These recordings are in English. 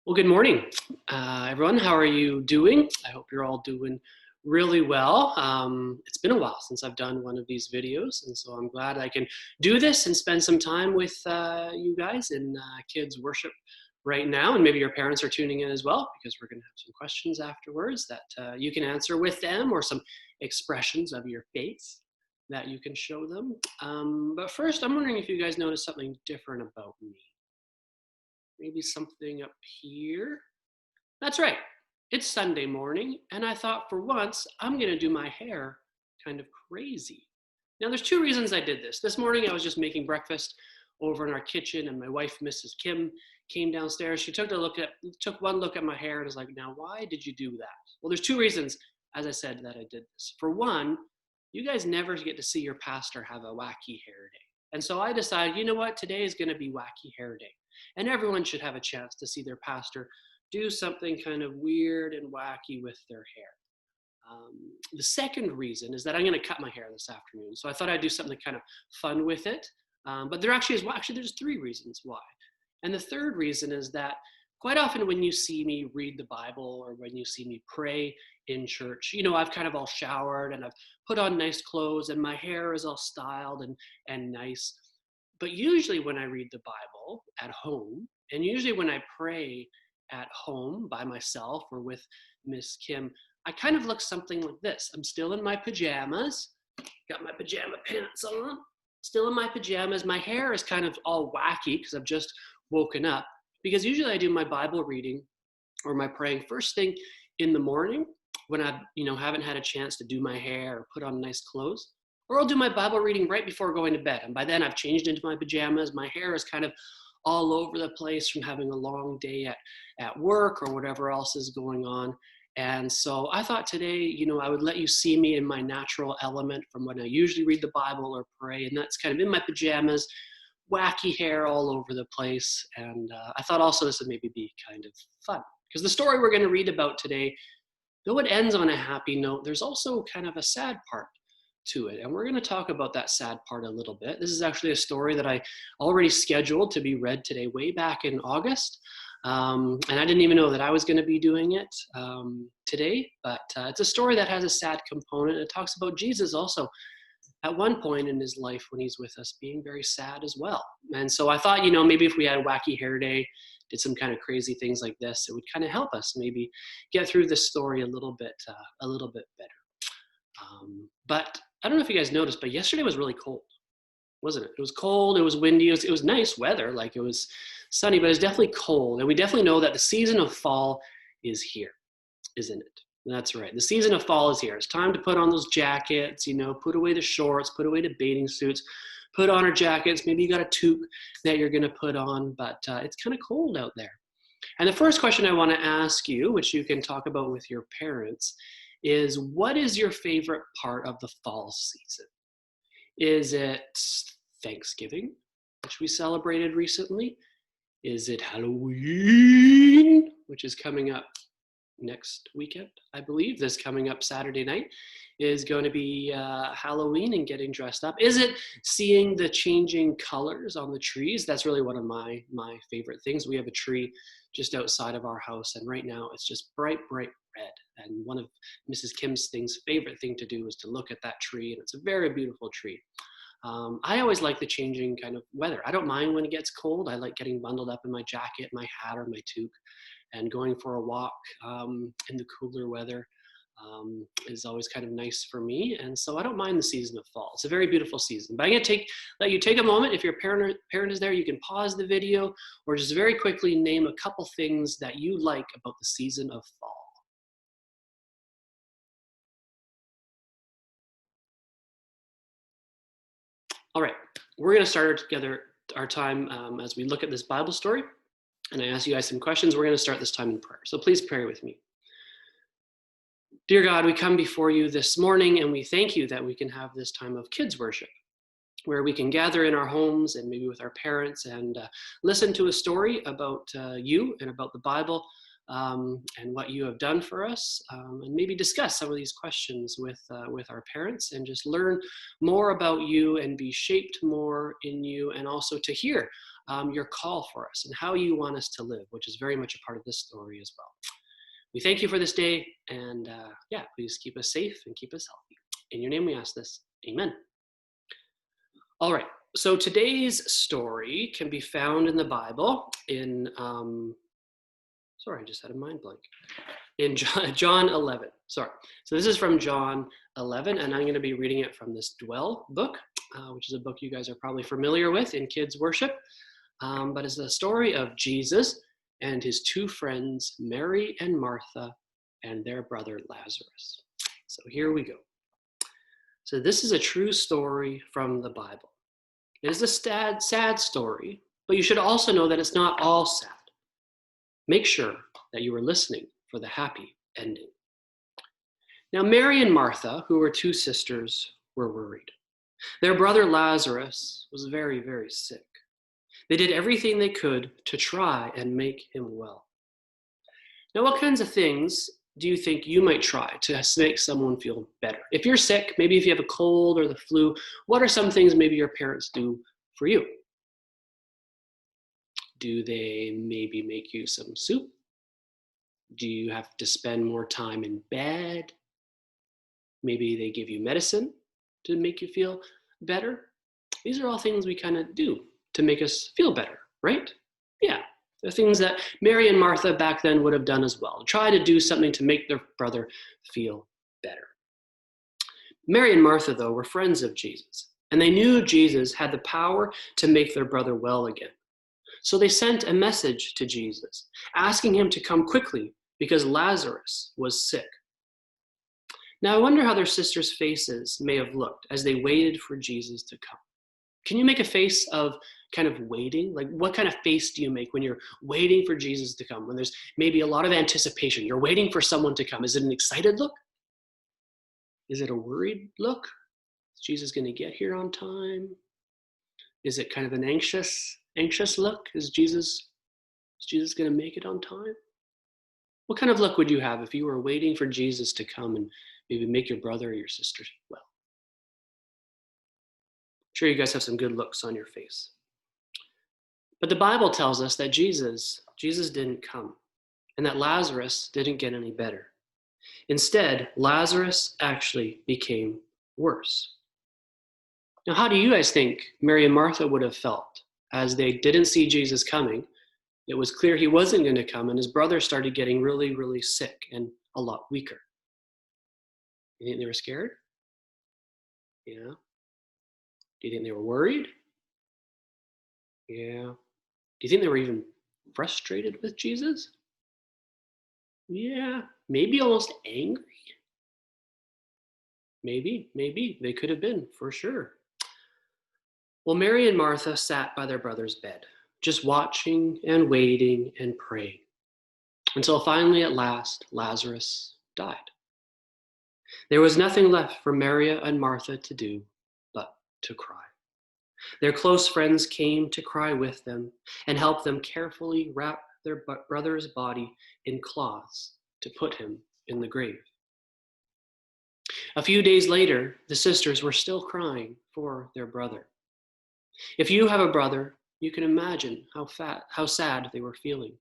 Well, good morning, everyone. How are you doing? I hope you're all doing really well. It's been a while since I've done one of these videos, and so I'm glad I can do this and spend some time with you guys in kids worship right now. And maybe your parents are tuning in as well, because we're going to have some questions afterwards that you can answer with them, or some expressions of your faith that you can show them. But first, I'm wondering if you guys noticed something different about me. Maybe something up here. That's right. It's Sunday morning, and I thought for once I'm going to do my hair kind of crazy. Now, there's two reasons I did this. This morning I was just making breakfast over in our kitchen, and my wife, Mrs. Kim, came downstairs. She took one look at my hair and was like, "Now, why did you do that?" Well, there's two reasons, as I said, that I did this. For one, you guys never get to see your pastor have a wacky hair day. And so I decided, you know what, today is going to be wacky hair day. And everyone should have a chance to see their pastor do something kind of weird and wacky with their hair. The second reason is that I'm going to cut my hair this afternoon. So I thought I'd do something kind of fun with it. But there actually is, well, actually there's three reasons why. And the third reason is that quite often when you see me read the Bible, or when you see me pray in church, you know, I've kind of all showered and I've put on nice clothes and my hair is all styled and nice. But usually when I read the Bible at home, and usually when I pray at home by myself or with Miss Kim, I kind of look something like this. I'm still in my pajamas, got my pajama pants on, still in my pajamas. My hair is kind of all wacky because I've just woken up. Because usually I do my Bible reading or my praying first thing in the morning when I, haven't had a chance to do my hair or put on nice clothes. Or I'll do my Bible reading right before going to bed. And by then I've changed into my pajamas. My hair is kind of all over the place from having a long day at work or whatever else is going on. And so I thought today, I would let you see me in my natural element from when I usually read the Bible or pray. And that's kind of in my pajamas, wacky hair all over the place. And I thought also this would maybe be kind of fun. Because the story we're going to read about today, though it ends on a happy note, there's also kind of a sad part to it. And we're going to talk about that sad part a little bit. This is actually a story that I already scheduled to be read today, way back in August. And I didn't even know that I was going to be doing it today, but it's a story that has a sad component. It talks about Jesus also at one point in his life when he's with us being very sad as well. And so I thought, maybe if we had a wacky hair day, did some kind of crazy things like this, it would kind of help us maybe get through this story a little bit better. But I don't know if you guys noticed, but yesterday was really cold, wasn't it? It was cold, it was windy, it was nice weather, like it was sunny, but it was definitely cold. And we definitely know that the season of fall is here, isn't it? That's right. The season of fall is here. It's time to put on those jackets, put away the shorts, put away the bathing suits, put on our jackets. Maybe you got a toque that you're going to put on, but it's kind of cold out there. And the first question I want to ask you, which you can talk about with your parents, is what is your favorite part of the fall season? Is it Thanksgiving, which we celebrated recently? Is it Halloween, which is coming up next weekend, I believe? This coming up Saturday night is going to be Halloween and getting dressed up. Is it seeing the changing colors on the trees? That's really one of my favorite things. We have a tree just outside of our house, and right now it's just bright red. And one of Mrs. Kim's favorite thing to do is to look at that tree, and it's a very beautiful tree. I always like the changing kind of weather. I don't mind when it gets cold. I like getting bundled up in my jacket, my hat, or my toque, and going for a walk in the cooler weather is always kind of nice for me. And so I don't mind the season of fall. It's a very beautiful season. But I'm going to let you take a moment. If your parent is there, you can pause the video or just very quickly name a couple things that you like about the season of fall. All right, we're going to start our time as we look at this Bible story. And I ask you guys some questions. We're going to start this time in prayer. So please pray with me. Dear God, we come before you this morning and we thank you that we can have this time of kids worship, where we can gather in our homes and maybe with our parents and listen to a story about you and about the Bible and what you have done for us, and maybe discuss some of these questions with our parents and just learn more about you and be shaped more in you, and also to hear your call for us and how you want us to live, which is very much a part of this story as well. We thank you for this day, and yeah, please keep us safe and keep us healthy. In your name we ask this. Amen. All right. So today's story can be found in the Bible in, sorry, I just had a mind blank. In John 11. Sorry. So this is from John 11, and I'm going to be reading it from this Dwell book, which is a book you guys are probably familiar with in kids' worship. But it's the story of Jesus and his two friends, Mary and Martha, and their brother Lazarus. So here we go. So this is a true story from the Bible. It is a sad story, but you should also know that it's not all sad. Make sure that you are listening for the happy ending. Now, Mary and Martha, who were two sisters, were worried. Their brother Lazarus was very, very sick. They did everything they could to try and make him well. Now, what kinds of things do you think you might try to make someone feel better? If you're sick, maybe if you have a cold or the flu, what are some things maybe your parents do for you? Do they maybe make you some soup? Do you have to spend more time in bed? Maybe they give you medicine to make you feel better. These are all things we kind of do to make us feel better, right? Yeah, the things that Mary and Martha back then would have done as well. Try to do something to make their brother feel better. Mary and Martha, though, were friends of Jesus, and they knew Jesus had the power to make their brother well again. So they sent a message to Jesus, asking him to come quickly because Lazarus was sick. Now, I wonder how their sisters' faces may have looked as they waited for Jesus to come. Can you make a face of kind of waiting? Like, what kind of face do you make when you're waiting for Jesus to come? When there's maybe a lot of anticipation, you're waiting for someone to come. Is it an excited look? Is it a worried look? Is Jesus going to get here on time? Is it kind of an anxious look? Is Jesus going to make it on time? What kind of look would you have if you were waiting for Jesus to come and maybe make your brother or your sister well? I'm sure you guys have some good looks on your face. But the Bible tells us that Jesus didn't come and that Lazarus didn't get any better. Instead, Lazarus actually became worse. Now, how do you guys think Mary and Martha would have felt as they didn't see Jesus coming? It was clear he wasn't going to come, and his brother started getting really, really sick and a lot weaker. You think they were scared? Yeah. Do you think they were worried? Yeah. Do you think they were even frustrated with Jesus? Yeah. Maybe almost angry? Maybe. They could have been, for sure. Well, Mary and Martha sat by their brother's bed, just watching and waiting and praying, until finally, at last, Lazarus died. There was nothing left for Mary and Martha to do but to cry. Their close friends came to cry with them and help them carefully wrap their brother's body in cloths to put him in the grave. A few days later, the sisters were still crying for their brother. If you have a brother, you can imagine how sad they were feeling.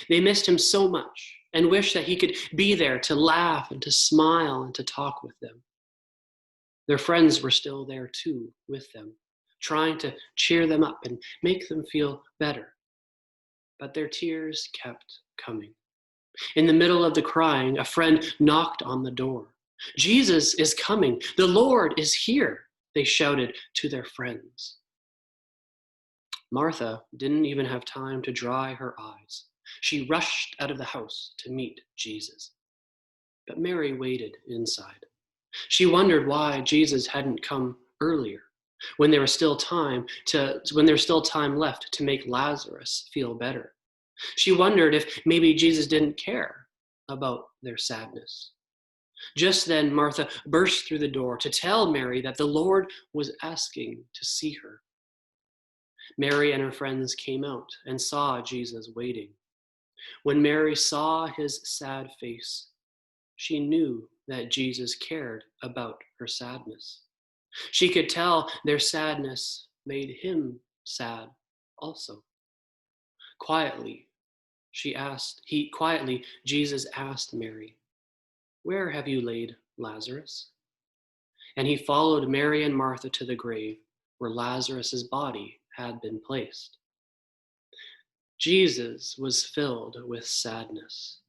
They missed him so much and wished that he could be there to laugh and to smile and to talk with them. Their friends were still there too with them, trying to cheer them up and make them feel better. But their tears kept coming. In the middle of the crying, a friend knocked on the door. Jesus is coming. The Lord is here, they shouted to their friends. Martha didn't even have time to dry her eyes. She rushed out of the house to meet Jesus. But Mary waited inside. She wondered why Jesus hadn't come earlier, when there was still time left to make Lazarus feel better. She wondered if maybe Jesus didn't care about their sadness. Just then, Martha burst through the door to tell Mary that the Lord was asking to see her. Mary and her friends came out and saw Jesus waiting. When Mary saw his sad face, she knew that Jesus cared about her sadness. She could tell their sadness made him sad also. Quietly, Jesus asked Mary, "Where have you laid Lazarus?" And he followed Mary and Martha to the grave where Lazarus's body had been placed. Jesus was filled with sadness,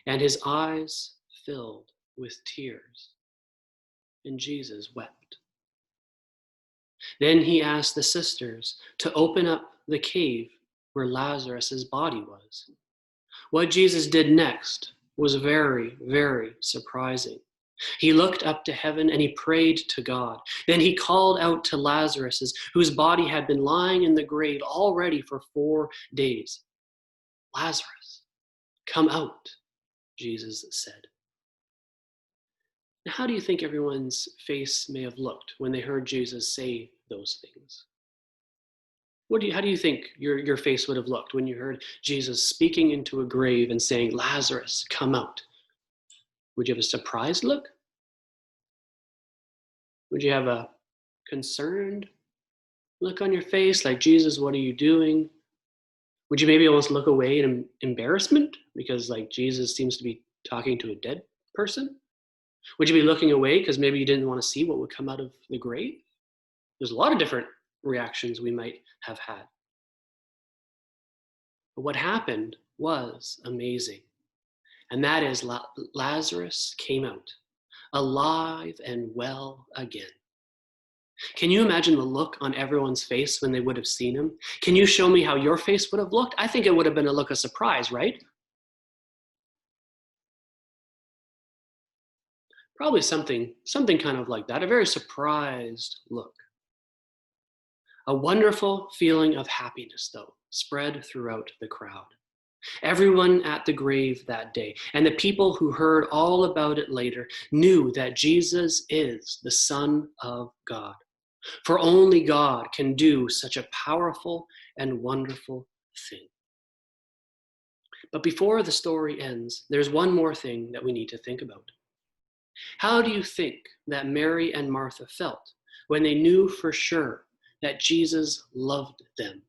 and his eyes filled with tears, and Jesus wept. Then he asked the sisters to open up the cave where Lazarus's body was. What Jesus did next was very, very surprising. He looked up to heaven and he prayed to God. Then he called out to Lazarus, whose body had been lying in the grave already for 4 days. "Lazarus, come out," Jesus said. Now, how do you think everyone's face may have looked when they heard Jesus say those things? How do you think your face would have looked when you heard Jesus speaking into a grave and saying, "Lazarus, come out"? Would you have a surprised look? Would you have a concerned look on your face, like, "Jesus, what are you doing"? Would you maybe almost look away in embarrassment because, like, Jesus seems to be talking to a dead person? Would you be looking away because maybe you didn't want to see what would come out of the grave? There's a lot of different reactions we might have had. But what happened was amazing. And that is Lazarus came out, alive and well again. Can you imagine the look on everyone's face when they would have seen him? Can you show me how your face would have looked? I think it would have been a look of surprise, right? Probably something kind of like that, a very surprised look. A wonderful feeling of happiness, though, spread throughout the crowd. Everyone at the grave that day, and the people who heard all about it later, knew that Jesus is the Son of God. For only God can do such a powerful and wonderful thing. But before the story ends, there's one more thing that we need to think about. How do you think that Mary and Martha felt when they knew for sure that Jesus loved them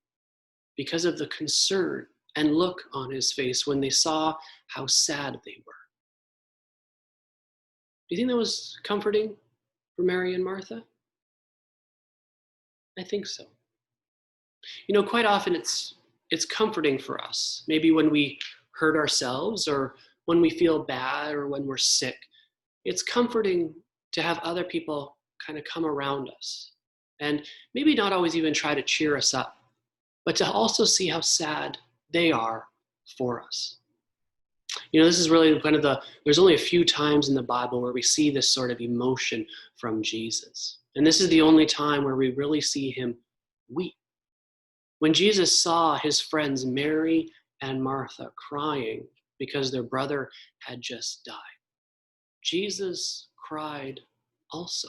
because of the concern and look on his face when they saw how sad they were? Do you think that was comforting for Mary and Martha? I think so. You know, quite often it's comforting for us. Maybe when we hurt ourselves or when we feel bad or when we're sick, it's comforting to have other people kind of come around us and maybe not always even try to cheer us up, but to also see how sad they are for us. You know, this is really there's only a few times in the Bible where we see this sort of emotion from Jesus. And this is the only time where we really see him weep. When Jesus saw his friends Mary and Martha crying because their brother had just died, Jesus cried also.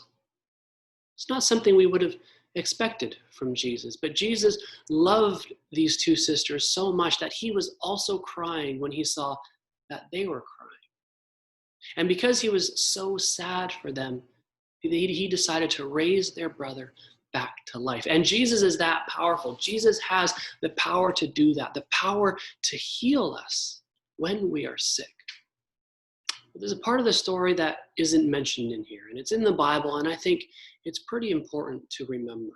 It's not something we would have expected from Jesus, but Jesus loved these two sisters so much that he was also crying when he saw that they were crying. And because he was so sad for them, he decided to raise their brother back to life. And Jesus is that powerful. Jesus has the power to do that, the power to heal us when we are sick. But there's a part of the story that isn't mentioned in here, and it's in the Bible, and I think it's pretty important to remember.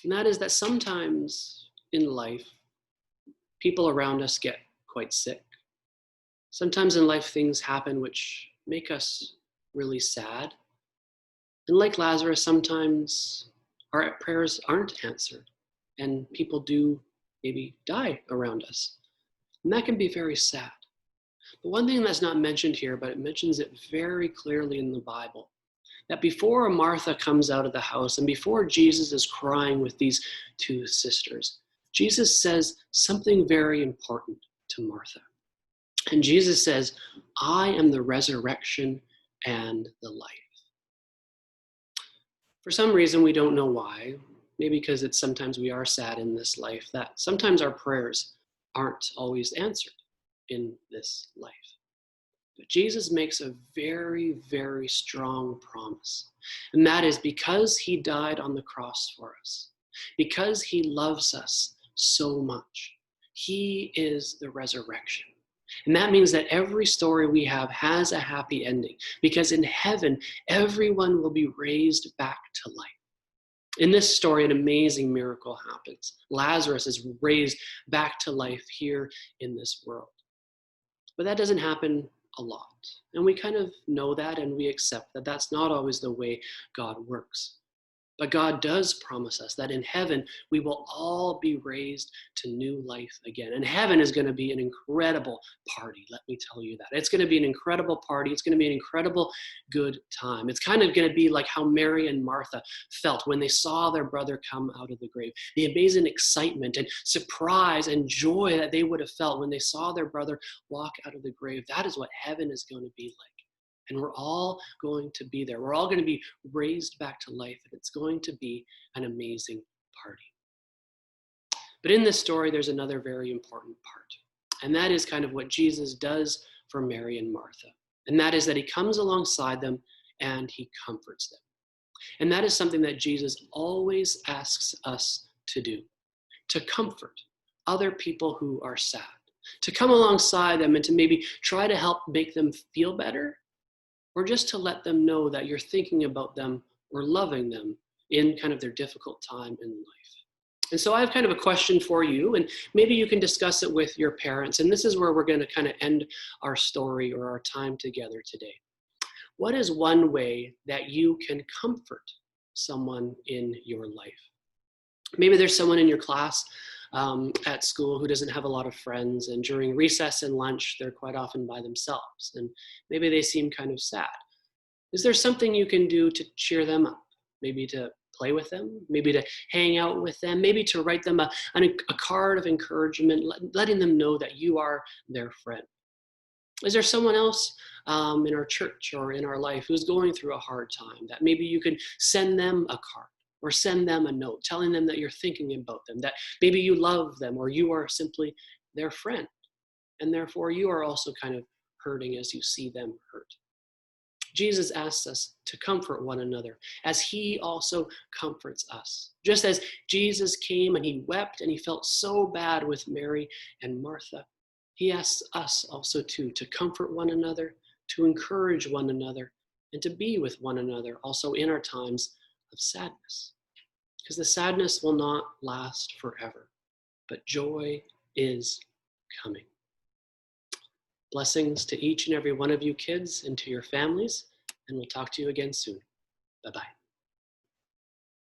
And that is that sometimes in life, people around us get quite sick. Sometimes in life, things happen which make us really sad. And like Lazarus, sometimes our prayers aren't answered, and people do maybe die around us. And that can be very sad. But one thing that's not mentioned here, but it mentions it very clearly in the Bible, that before Martha comes out of the house and before Jesus is crying with these two sisters, Jesus says something very important to Martha. And Jesus says, "I am the resurrection and the life." For some reason, we don't know why. Maybe because sometimes we are sad in this life, that sometimes our prayers aren't always answered in this life. But Jesus makes a very, very strong promise. And that is because he died on the cross for us, because he loves us so much. He is the resurrection. And that means that every story we have has a happy ending, because in heaven, everyone will be raised back to life. In this story, an amazing miracle happens. Lazarus is raised back to life here in this world. But that doesn't happen a lot. And we kind of know that, and we accept that that's not always the way God works. But God does promise us that in heaven, we will all be raised to new life again. And heaven is going to be an incredible party, let me tell you that. It's going to be an incredible party. It's going to be an incredible good time. It's kind of going to be like how Mary and Martha felt when they saw their brother come out of the grave. The amazing excitement and surprise and joy that they would have felt when they saw their brother walk out of the grave. That is what heaven is going to be like. And we're all going to be there. We're all going to be raised back to life, and it's going to be an amazing party. But in this story, there's another very important part. And that is kind of what Jesus does for Mary and Martha. And that is that he comes alongside them and he comforts them. And that is something that Jesus always asks us to do, to comfort other people who are sad, to come alongside them and to maybe try to help make them feel better, or just to let them know that you're thinking about them or loving them in kind of their difficult time in life. And so I have kind of a question for you, and maybe you can discuss it with your parents. And this is where we're going to kind of end our story or our time together today. What is one way that you can comfort someone in your life? Maybe there's someone in your class at school who doesn't have a lot of friends, and during recess and lunch, they're quite often by themselves, and maybe they seem kind of sad. Is there something you can do to cheer them up? Maybe to play with them, maybe to hang out with them, maybe to write them a card of encouragement, letting them know that you are their friend. Is there someone else in our church or in our life who's going through a hard time that maybe you can send them a card or send them a note telling them that you're thinking about them, that maybe you love them or you are simply their friend, and therefore you are also kind of hurting as you see them hurt? Jesus asks us to comfort one another as he also comforts us. Just as Jesus came and he wept and he felt so bad with Mary and Martha, he asks us also to comfort one another, to encourage one another, and to be with one another also in our times of sadness. Because the sadness will not last forever, but joy is coming. Blessings to each and every one of you kids and to your families, and we'll talk to you again soon. Bye-bye.